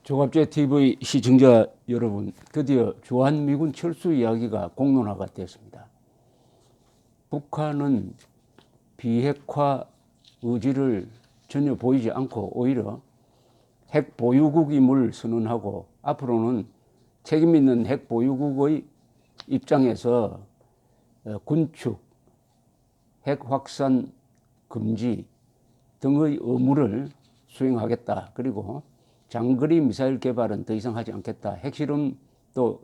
종합제 TV 시청자 여러분, 드디어 주한미군 철수 이야기가 공론화가 됐습니다. 북한은 비핵화 의지를 전혀 보이지 않고 오히려 핵 보유국임을 선언하고 앞으로는 책임 있는 핵 보유국의 입장에서 군축, 핵 확산 금지 등의 의무를 수행하겠다. 그리고 장거리 미사일 개발은 더 이상 하지 않겠다. 핵실험도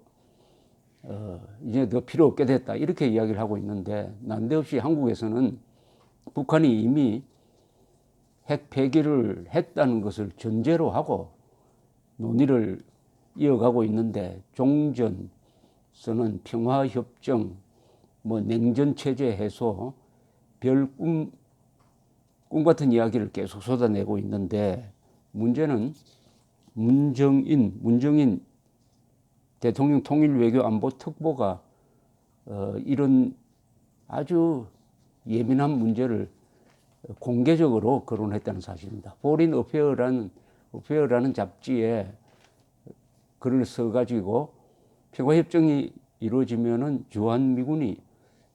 이제 더 필요 없게 됐다. 이렇게 이야기를 하고 있는데 난데없이 한국에서는 북한이 이미 핵 폐기를 했다는 것을 전제로 하고 논의를 이어가고 있는데 종전선언, 평화협정, 냉전체제 해소, 별 꿈 같은 이야기를 계속 쏟아내고 있는데 문제는 문정인 대통령 통일외교안보특보가 이런 아주 예민한 문제를 공개적으로 거론했다는 사실입니다. 포린 어페어라는 잡지에 글을 써가지고 평화협정이 이루어지면은 주한미군이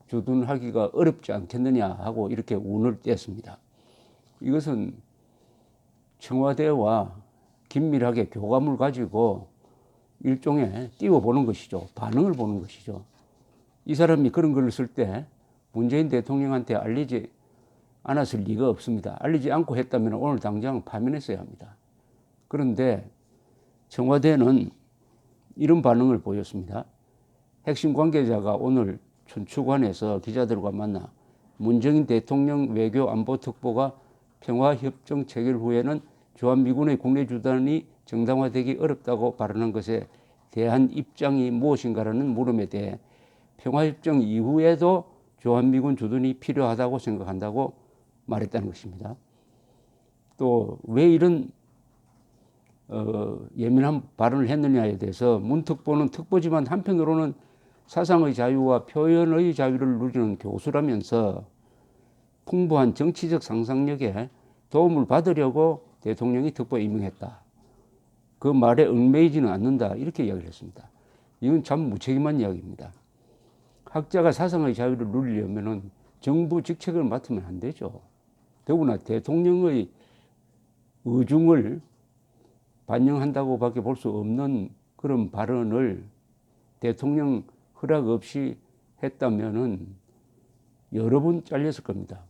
주둔하기가 어렵지 않겠느냐 하고 이렇게 운을 뗐습니다. 이것은 청와대와 긴밀하게 교감을 가지고 일종의 띄워보는 것이죠. 반응을 보는 것이죠. 이 사람이 그런 글을 쓸 때 문재인 대통령한테 알리지 않았을 리가 없습니다. 알리지 않고 했다면 오늘 당장 파면했어야 합니다. 그런데 청와대는 이런 반응을 보였습니다. 핵심 관계자가 오늘 춘추관에서 기자들과 만나 문정인 대통령 외교안보특보가 평화협정 체결 후에는 주한미군의 국내 주둔이 정당화되기 어렵다고 발언한 것에 대한 입장이 무엇인가라는 물음에 대해 평화협정 이후에도 주한미군 주둔이 필요하다고 생각한다고 말했다는 것입니다. 또 왜 이런 예민한 발언을 했느냐에 대해서 문 특보는 특보지만 한편으로는 사상의 자유와 표현의 자유를 누리는 교수라면서 풍부한 정치적 상상력에 도움을 받으려고 대통령이 특보에 임명했다. 그 말에 얽매이지는 않는다. 이렇게 이야기를 했습니다. 이건 참 무책임한 이야기입니다. 학자가 사상의 자유를 누리려면 정부 직책을 맡으면 안 되죠. 더구나 대통령의 의중을 반영한다고 밖에 볼 수 없는 그런 발언을 대통령 허락 없이 했다면은 여러 번 잘렸을 겁니다.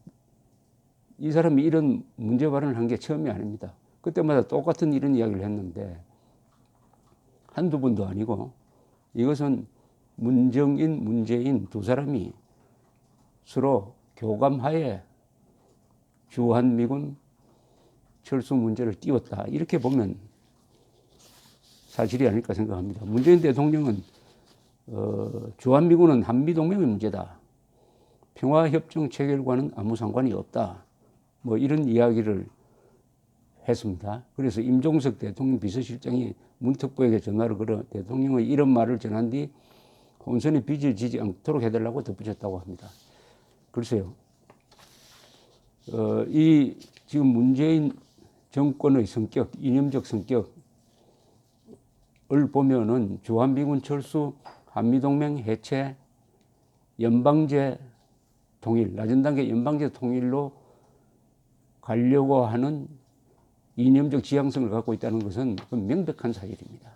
이 사람이 이런 문제 발언을 한 게 처음이 아닙니다. 그때마다 똑같은 이런 이야기를 했는데 한두 번도 아니고 이것은 문정인, 문재인 두 사람이 서로 교감하에 주한미군 철수 문제를 띄웠다. 이렇게 보면 사실이 아닐까 생각합니다. 문재인 대통령은 주한미군은 한미동맹의 문제다. 평화협정 체결과는 아무 상관이 없다. 이런 이야기를 했습니다. 그래서 임종석 대통령 비서실장이 문특보에게 전화를 걸어 대통령의 이런 말을 전한 뒤 혼선이 빚어지지 않도록 해달라고 덧붙였다고 합니다. 글쎄요. 이 지금 문재인 정권의 성격, 이념적 성격을 보면은 주한미군 철수, 한미동맹 해체, 연방제 통일, 낮은 단계 연방제 통일로 가려고 하는 이념적 지향성을 갖고 있다는 것은 명백한 사실입니다.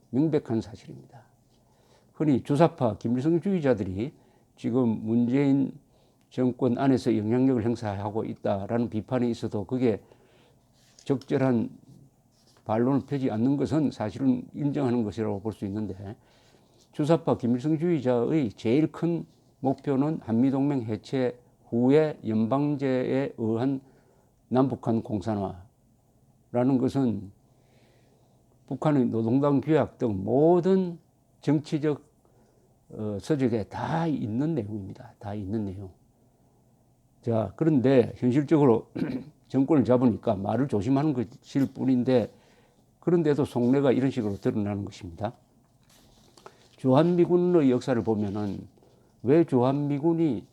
명백한 사실입니다. 흔히 주사파 김일성주의자들이 지금 문재인 정권 안에서 영향력을 행사하고 있다라는 비판이 있어도 그게 적절한 반론을 펴지 않는 것은 사실은 인정하는 것이라고 볼 수 있는데 주사파 김일성주의자의 제일 큰 목표는 한미동맹 해체 후에 연방제에 의한 남북한 공산화라는 것은 북한의 노동당 규약 등 모든 정치적 서적에 다 있는 내용입니다. 다 있는 내용. 자, 그런데 현실적으로 정권을 잡으니까 말을 조심하는 것일 뿐인데 그런데도 속내가 이런 식으로 드러나는 것입니다. 주한미군의 역사를 보면은 왜 주한미군이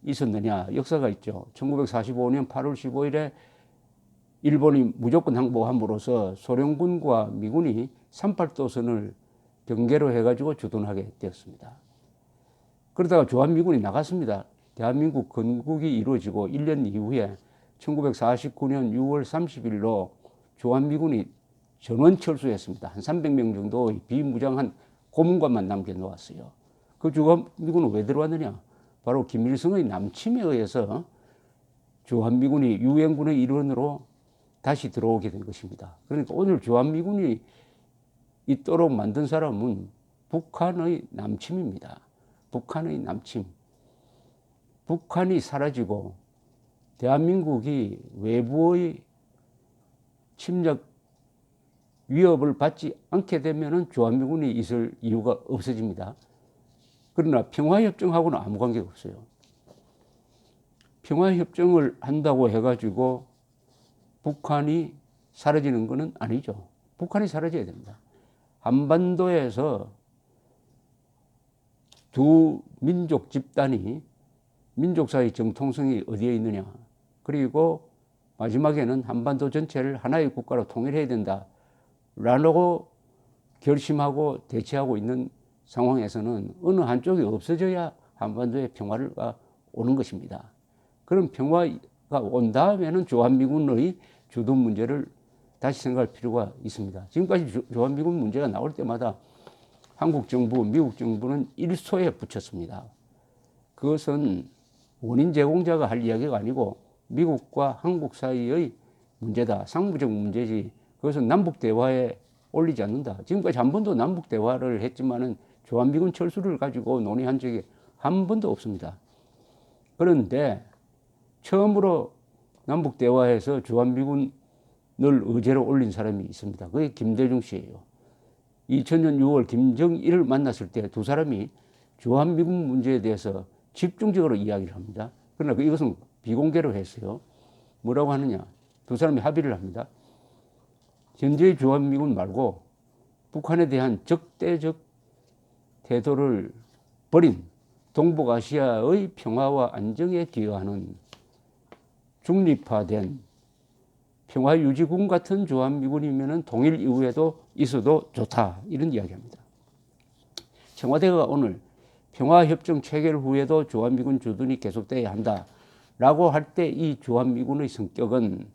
있었느냐 역사가 있죠. 1945년 8월 15일에 일본이 무조건 항복함으로써 소련군과 미군이 38도선을 경계로 해가지고 주둔하게 되었습니다. 그러다가 주한미군이 나갔습니다. 대한민국 건국이 이루어지고 1년 이후에 1949년 6월 30일로 주한미군이 전원 철수했습니다. 한 300명 정도의 비무장한 고문관만 남겨놓았어요. 그 주한미군은 왜 들어왔느냐? 바로 김일성의 남침에 의해서 주한미군이 유엔군의 일원으로 다시 들어오게 된 것입니다. 그러니까 오늘 주한미군이 있도록 만든 사람은 북한의 남침입니다. 북한의 남침. 북한이 사라지고 대한민국이 외부의 침략 위협을 받지 않게 되면 주한미군이 있을 이유가 없어집니다. 그러나 평화협정하고는 아무 관계가 없어요. 평화협정을 한다고 해가지고 북한이 사라지는 것은 아니죠. 북한이 사라져야 됩니다. 한반도에서 두 민족 집단이 민족 사이의 정통성이 어디에 있느냐. 그리고 마지막에는 한반도 전체를 하나의 국가로 통일해야 된다라고 결심하고 대치하고 있는 상황에서는 어느 한쪽이 없어져야 한반도에 평화가 오는 것입니다. 그런 평화가 온 다음에는 주한미군의 주둔 문제를 다시 생각할 필요가 있습니다. 지금까지 주한미군 문제가 나올 때마다 한국 정부, 미국 정부는 일소에 붙였습니다. 그것은 원인 제공자가 할 이야기가 아니고 미국과 한국 사이의 문제다. 상부적 문제지. 그것은 남북 대화에 올리지 않는다. 지금까지 한 번도 남북 대화를 했지만은 주한미군 철수를 가지고 논의한 적이 한 번도 없습니다. 그런데 처음으로 남북 대화에서 주한미군을 의제로 올린 사람이 있습니다. 그게 김대중 씨예요. 2000년 6월 김정일을 만났을 때 두 사람이 주한미군 문제에 대해서 집중적으로 이야기를 합니다. 그러나 이것은 비공개로 했어요. 뭐라고 하느냐. 두 사람이 합의를 합니다. 현재의 주한미군 말고 북한에 대한 적대적 태도를 버린 동북아시아의 평화와 안정에 기여하는 중립화된 평화유지군 같은 주한미군이면 통일 이후에도 있어도 좋다. 이런 이야기합니다. 청와대가 오늘 평화협정 체결 후에도 주한미군 주둔이 계속돼야 한다라고 할 때 이 주한미군의 성격은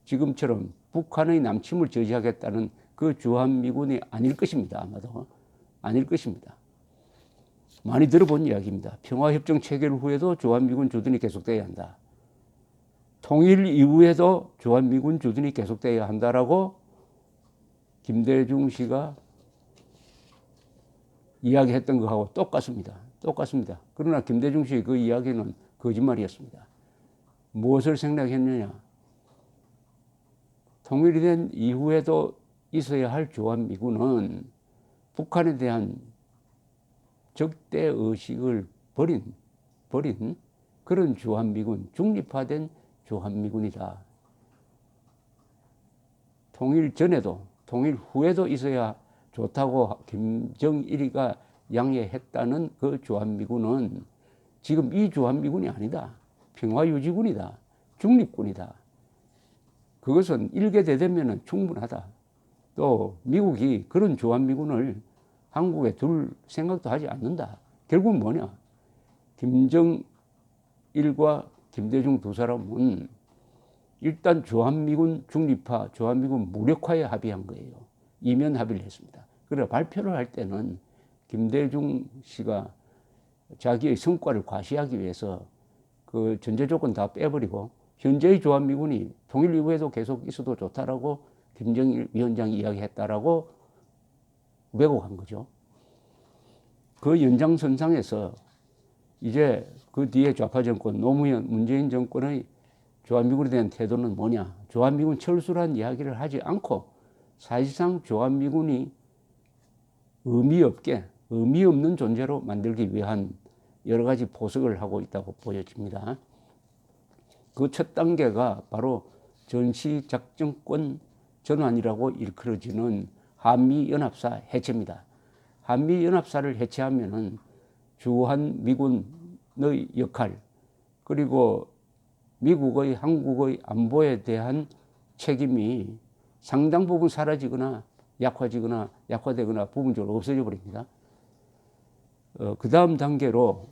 지금처럼 북한의 남침을 저지하겠다는 그 주한미군이 아닐 것입니다. 아마도 아닐 것입니다. 많이 들어본 이야기입니다. 평화협정 체결 후에도 주한미군 주둔이 계속돼야 한다. 통일 이후에도 주한미군 주둔이 계속돼야 한다라고 김대중 씨가 이야기했던 것하고 똑같습니다. 똑같습니다. 그러나 김대중 씨의 그 이야기는 거짓말이었습니다. 무엇을 생각했느냐? 통일이 된 이후에도 있어야 할 주한미군은 북한에 대한 적대의식을 버린 그런 주한미군, 중립화된 주한미군이다. 통일 전에도 통일 후에도 있어야 좋다고 김정일이가 양해했다는 그 주한미군은 지금 이 주한미군이 아니다. 평화유지군이다. 중립군이다. 그것은 일개되되면 충분하다. 또 미국이 그런 주한미군을 한국에 둘 생각도 하지 않는다. 결국은 뭐냐? 김정일과 김대중 두 사람은 일단 주한미군 중립화, 주한미군 무력화에 합의한 거예요. 이면 합의를 했습니다. 그래 발표를 할 때는 김대중 씨가 자기의 성과를 과시하기 위해서 그 전제 조건 다 빼버리고 현재의 주한미군이 통일 이후에도 계속 있어도 좋다라고 김정일 위원장이 이야기했다라고 왜곡한 거죠. 그 연장선상에서 이제 그 뒤에 좌파 정권, 노무현, 문재인 정권의 주한미군에 대한 태도는 뭐냐? 주한미군 철수란 이야기를 하지 않고 사실상 주한미군이 의미 없는 존재로 만들기 위한 여러 가지 포석을 하고 있다고 보여집니다. 그 첫 단계가 바로 전시작전권 전환이라고 일컬어지는 한미연합사 해체입니다. 한미연합사를 해체하면은 주한미군의 역할, 그리고 미국의 한국의 안보에 대한 책임이 상당 부분 사라지거나 약화되거나 부분적으로 없어져 버립니다. 그 다음 단계로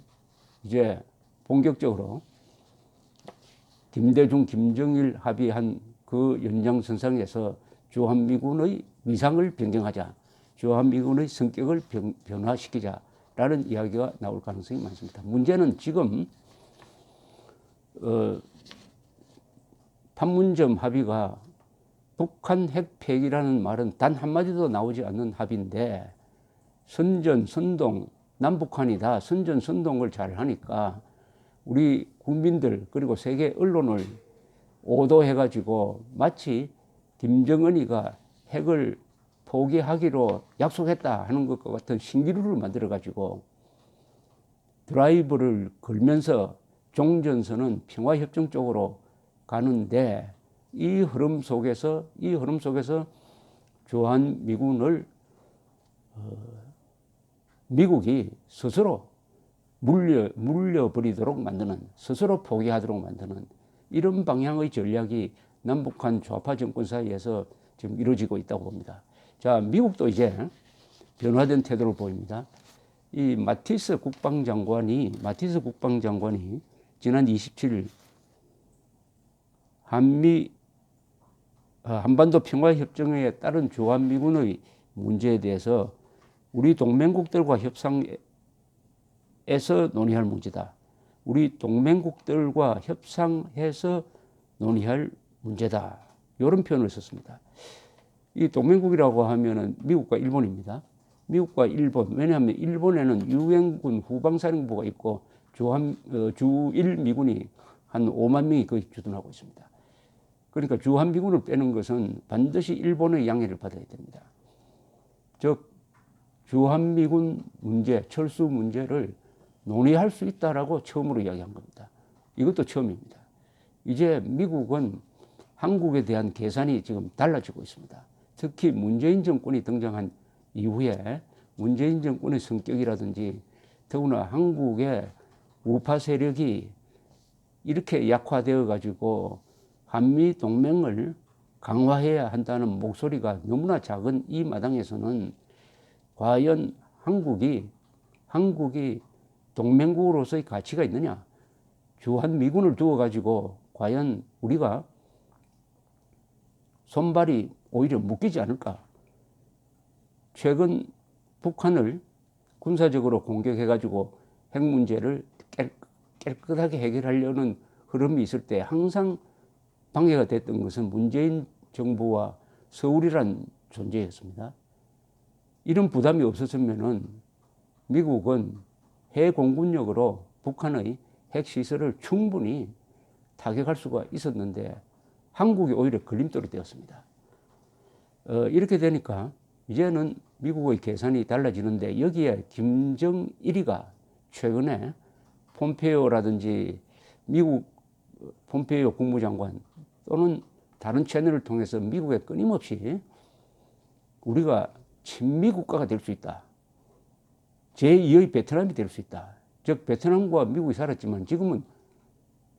이제 본격적으로 김대중, 김정일 합의한 그 연장선상에서 주한미군의 위상을 변경하자, 주한미군의 성격을 변화시키자라는 이야기가 나올 가능성이 많습니다. 문제는 지금 판문점 합의가 북한 핵 폐기라는 말은 단 한마디도 나오지 않는 합의인데 선전, 선동, 남북한이 다 선전, 선동을 잘 하니까 우리 국민들 그리고 세계 언론을 오도해가지고 마치 김정은이가 핵을 포기하기로 약속했다 하는 것과 같은 신기루를 만들어가지고 드라이브를 걸면서 종전선언 평화협정 쪽으로 가는데 이 흐름 속에서 주한미군을 미국이 스스로 물려버리도록 만드는, 스스로 포기하도록 만드는 이런 방향의 전략이 남북한 좌파 정권 사이에서 지금 이루어지고 있다고 봅니다. 자, 미국도 이제 변화된 태도를 보입니다. 이 마티스 국방장관이 지난 27일 한반도 평화협정에 따른 주한미군의 문제에 대해서 우리 동맹국들과 협상에서 논의할 문제다. 우리 동맹국들과 협상해서 논의할 문제다. 이런 표현을 썼습니다. 이 동맹국이라고 하면은 미국과 일본입니다. 미국과 일본. 왜냐하면 일본에는 유엔군 후방사령부가 있고 주일 미군이 한 5만 명이 거의 주둔하고 있습니다. 그러니까 주한미군을 빼는 것은 반드시 일본의 양해를 받아야 됩니다. 즉 주한미군 문제, 철수 문제를 논의할 수 있다라고 처음으로 이야기한 겁니다. 이것도 처음입니다. 이제 미국은 한국에 대한 계산이 지금 달라지고 있습니다. 특히 문재인 정권이 등장한 이후에 문재인 정권의 성격이라든지 더구나 한국의 우파 세력이 이렇게 약화되어 가지고 한미 동맹을 강화해야 한다는 목소리가 너무나 작은 이 마당에서는 과연 한국이 동맹국으로서의 가치가 있느냐? 주한미군을 두어 가지고 과연 우리가 손발이 오히려 묶이지 않을까? 최근 북한을 군사적으로 공격해 가지고 핵 문제를 깨끗하게 해결하려는 흐름이 있을 때 항상 방해가 됐던 것은 문재인 정부와 서울이란 존재였습니다. 이런 부담이 없었으면은 미국은 해공군력으로 북한의 핵시설을 충분히 타격할 수가 있었는데 한국이 오히려 걸림돌이 되었습니다. 이렇게 되니까 이제는 미국의 계산이 달라지는데 여기에 김정일이가 최근에 폼페이오라든지 미국 폼페이오 국무장관 또는 다른 채널을 통해서 미국에 끊임없이 우리가 친미 국가가 될 수 있다. 제2의 베트남이 될 수 있다. 즉 베트남과 미국이 살았지만 지금은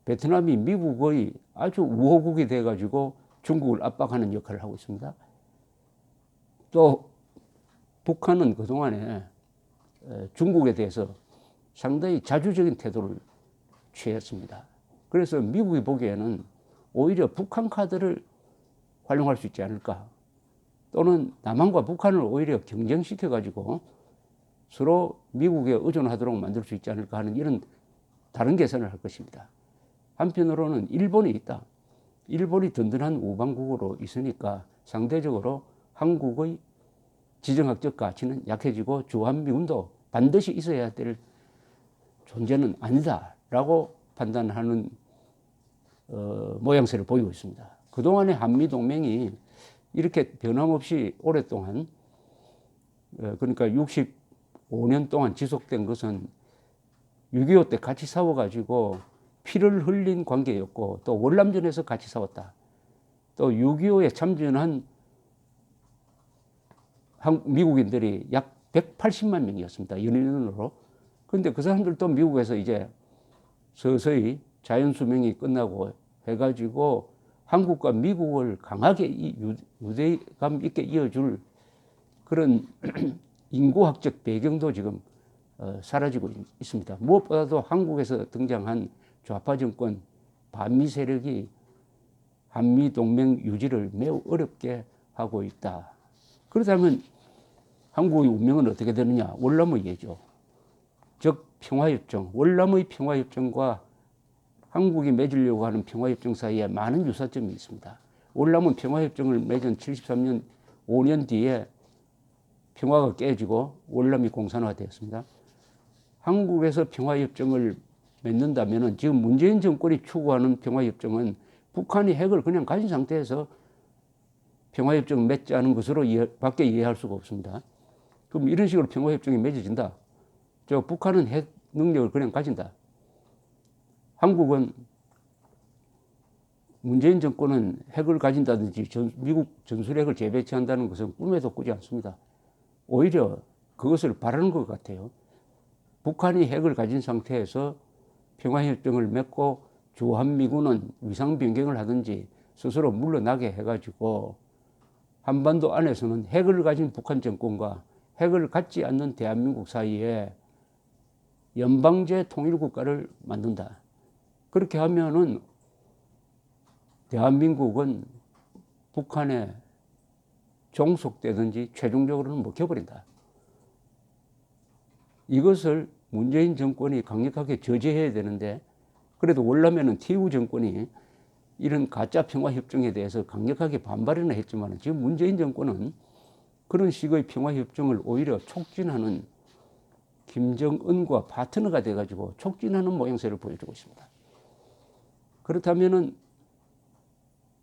베트남이 미국의 아주 우호국이 돼가지고 중국을 압박하는 역할을 하고 있습니다. 또 북한은 그동안에 중국에 대해서 상당히 자주적인 태도를 취했습니다. 그래서 미국이 보기에는 오히려 북한 카드를 활용할 수 있지 않을까. 또는 남한과 북한을 오히려 경쟁시켜가지고 서로 미국에 의존하도록 만들 수 있지 않을까 하는 이런 다른 계산을 할 것입니다. 한편으로는 일본이 있다. 일본이 든든한 우방국으로 있으니까 상대적으로 한국의 지정학적 가치는 약해지고 주한미군도 반드시 있어야 될 존재는 아니다라고 판단하는 모양새를 보이고 있습니다. 그동안의 한미동맹이 이렇게 변함없이 오랫동안 그러니까 65년 동안 지속된 것은 6.25 때 같이 싸워가지고 피를 흘린 관계였고 또 월남전에서 같이 싸웠다. 또 6.25에 참전한 미국인들이 약 180만 명이었습니다. 연인으로. 그런데 그 사람들도 미국에서 이제 서서히 자연수명이 끝나고 해가지고 한국과 미국을 강하게 유대감 있게 이어줄 그런 인구학적 배경도 지금 사라지고 있습니다. 무엇보다도 한국에서 등장한 좌파 정권, 반미 세력이 한미 동맹 유지를 매우 어렵게 하고 있다. 그렇다면 한국의 운명은 어떻게 되느냐? 월남의 예죠. 즉 평화협정, 월남의 평화협정과 한국이 맺으려고 하는 평화협정 사이에 많은 유사점이 있습니다. 월남은 평화협정을 맺은 73년 5년 뒤에 평화가 깨지고 월남이 공산화되었습니다. 한국에서 평화협정을 맺는다면 지금 문재인 정권이 추구하는 평화협정은 북한이 핵을 그냥 가진 상태에서 평화협정을 맺지 않은 것으로 밖에 이해할 수가 없습니다. 그럼 이런 식으로 평화협정이 맺어진다. 북한은 핵 능력을 그냥 가진다. 한국은 문재인 정권은 핵을 가진다든지 미국 전술핵을 재배치한다는 것은 꿈에도 꾸지 않습니다. 오히려 그것을 바라는 것 같아요. 북한이 핵을 가진 상태에서 평화협정을 맺고 주한미군은 위상 변경을 하든지 스스로 물러나게 해가지고 한반도 안에서는 핵을 가진 북한 정권과 핵을 갖지 않는 대한민국 사이에 연방제 통일국가를 만든다. 그렇게 하면은 대한민국은 북한에 종속되든지 최종적으로는 먹혀버린다. 이것을 문재인 정권이 강력하게 저지해야 되는데, 그래도 월남에는 TU 정권이 이런 가짜 평화협정에 대해서 강력하게 반발이나 했지만 지금 문재인 정권은 그런 식의 평화협정을 오히려 촉진하는 김정은과 파트너가 돼가지고 촉진하는 모양새를 보여주고 있습니다. 그렇다면은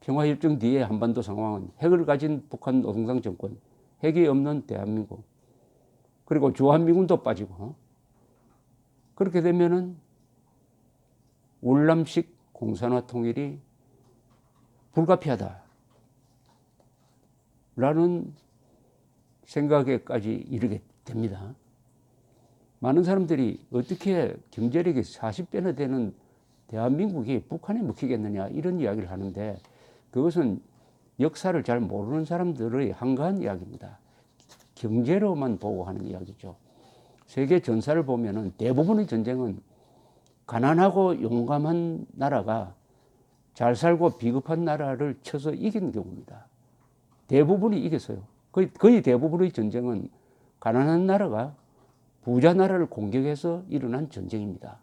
평화협정 뒤에 한반도 상황은 핵을 가진 북한 노동당 정권, 핵이 없는 대한민국, 그리고 주한미군도 빠지고, 그렇게 되면은 월남식 공산화 통일이 불가피하다 라는 생각에까지 이르게 됩니다. 많은 사람들이 어떻게 경제력이 40배나 되는 대한민국이 북한에 먹히겠느냐 이런 이야기를 하는데, 그것은 역사를 잘 모르는 사람들의 한가한 이야기입니다. 경제로만 보고 하는 이야기죠. 세계 전사를 보면은 대부분의 전쟁은 가난하고 용감한 나라가 잘 살고 비겁한 나라를 쳐서 이긴 경우입니다. 대부분이 이겼어요. 거의 대부분의 전쟁은 가난한 나라가 부자 나라를 공격해서 일어난 전쟁입니다.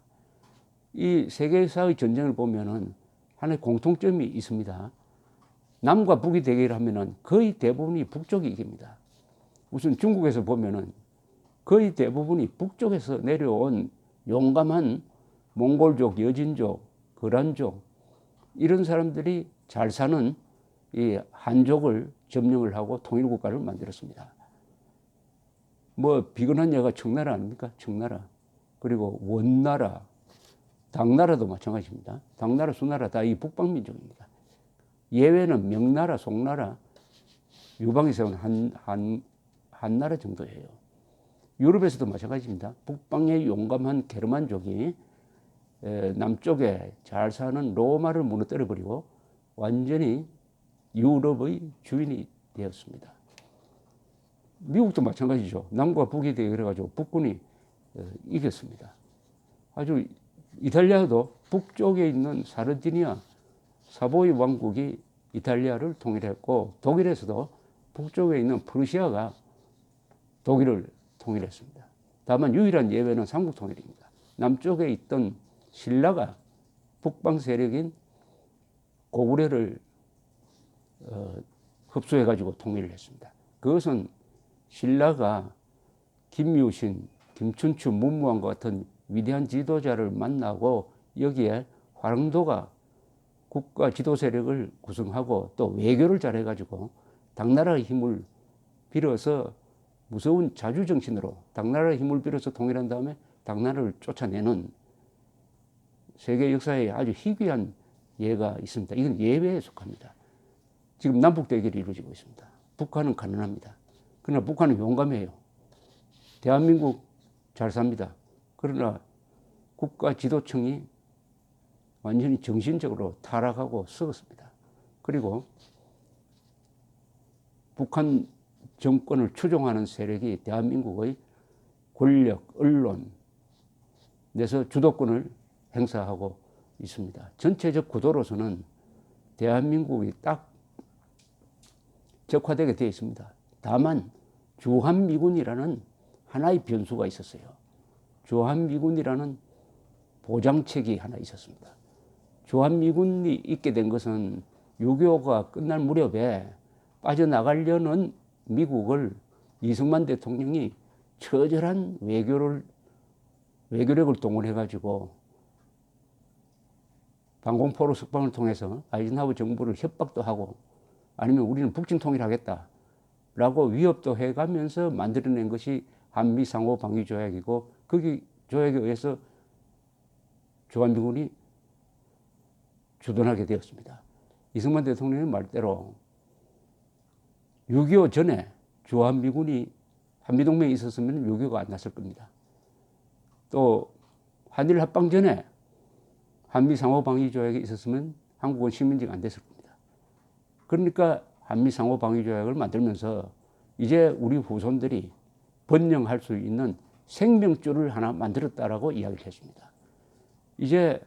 이 세계사의 전쟁을 보면은 하나의 공통점이 있습니다. 남과 북이 대결하면은 거의 대부분이 북쪽이 이깁니다. 무슨 중국에서 보면은 거의 대부분이 북쪽에서 내려온 용감한 몽골족, 여진족, 거란족 이런 사람들이 잘 사는 이 한족을 점령을 하고 통일국가를 만들었습니다. 뭐 비근한 예가 청나라 아닙니까? 청나라. 그리고 원나라, 당나라도 마찬가지입니다. 당나라, 수나라 다 이 북방민족입니다. 예외는 명나라, 송나라, 유방이 세운 한나라 정도예요. 유럽에서도 마찬가지입니다. 북방의 용감한 게르만족이 남쪽에 잘 사는 로마를 무너뜨려 버리고 완전히 유럽의 주인이 되었습니다. 미국도 마찬가지죠. 남과 북이 대결해가지고 북군이 이겼습니다. 아주 이탈리아도 북쪽에 있는 사르디니아 사보이 왕국이 이탈리아를 통일했고, 독일에서도 북쪽에 있는 프루시아가 독일을 통일했습니다. 다만 유일한 예외는 삼국통일입니다. 남쪽에 있던 신라가 북방 세력인 고구려를 흡수해가지고 통일을 했습니다. 그것은 신라가 김유신, 김춘추, 문무왕과 같은 위대한 지도자를 만나고 여기에 화랑도가 국가 지도 세력을 구성하고 또 외교를 잘해가지고 당나라의 힘을 빌어서 무서운 자주정신으로 당나라의 힘을 빌어서 통일한 다음에 당나라를 쫓아내는 세계 역사에 아주 희귀한 예가 있습니다. 이건 예외에 속합니다. 지금 남북 대결이 이루어지고 있습니다. 북한은 가난합니다. 그러나 북한은 용감해요. 대한민국 잘 삽니다. 그러나 국가 지도층이 완전히 정신적으로 타락하고 썩었습니다. 그리고 북한 정권을 추종하는 세력이 대한민국의 권력, 언론, 내서 주도권을 행사하고 있습니다. 전체적 구도로서는 대한민국이 딱 적화되게 되어 있습니다. 다만 주한미군이라는 하나의 변수가 있었어요. 주한미군이라는 보장책이 하나 있었습니다. 주한미군이 있게 된 것은 6.25가 끝날 무렵에 빠져나가려는 미국을 이승만 대통령이 처절한 외교력을 동원해가지고 방공포로 석방을 통해서 아이젠하워 정부를 협박도 하고 아니면 우리는 북진 통일하겠다라고 위협도 해가면서 만들어낸 것이 한미 상호 방위 조약이고 그 조약에 의해서 주한미군이 주둔하게 되었습니다. 이승만 대통령의 말대로 6.25 전에 주한미군이 한미동맹에 있었으면 6.25가 안 났을 겁니다. 또 한일 합방 전에 한미 상호 방위 조약이 있었으면 한국은 식민지가 안 됐을 겁니다. 그러니까 한미 상호 방위 조약을 만들면서 이제 우리 후손들이 번영할 수 있는 생명줄을 하나 만들었다라고 이야기를 했습니다. 이제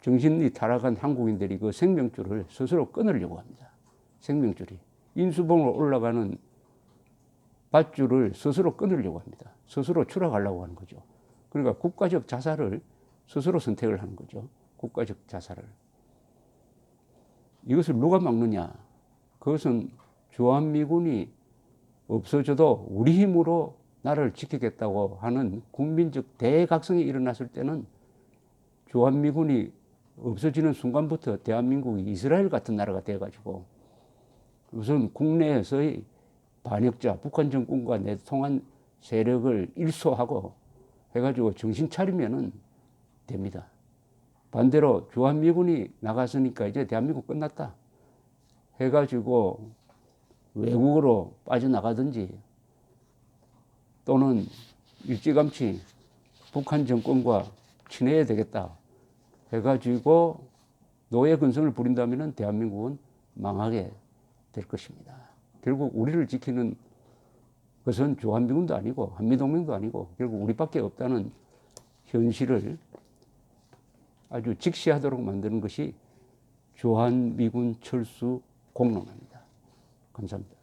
정신이 타락한 한국인들이 그 생명줄을 스스로 끊으려고 합니다. 생명줄이 인수봉으로 올라가는 밧줄을 스스로 끊으려고 합니다. 스스로 추락하려고 하는 거죠. 그러니까 국가적 자살을 스스로 선택을 하는 거죠. 국가적 자살을. 이것을 누가 막느냐? 그것은 주한미군이 없어져도 우리 힘으로 나라를 지키겠다고 하는 국민적 대각성이 일어났을 때는 주한미군이 없어지는 순간부터 대한민국이 이스라엘 같은 나라가 돼가지고 우선 국내에서의 반역자, 북한 정권과 내통한 세력을 일소하고 해가지고 정신 차리면은 됩니다. 반대로 주한미군이 나갔으니까 이제 대한민국 끝났다 해가지고 외국으로 빠져나가든지 또는 일찌감치 북한 정권과 친해야 되겠다 해가지고 노예 근성을 부린다면 대한민국은 망하게 될 것입니다. 결국 우리를 지키는 것은 주한미군도 아니고 한미동맹도 아니고 결국 우리밖에 없다는 현실을 아주 직시하도록 만드는 것이 주한미군 철수 공론입니다. 감사합니다.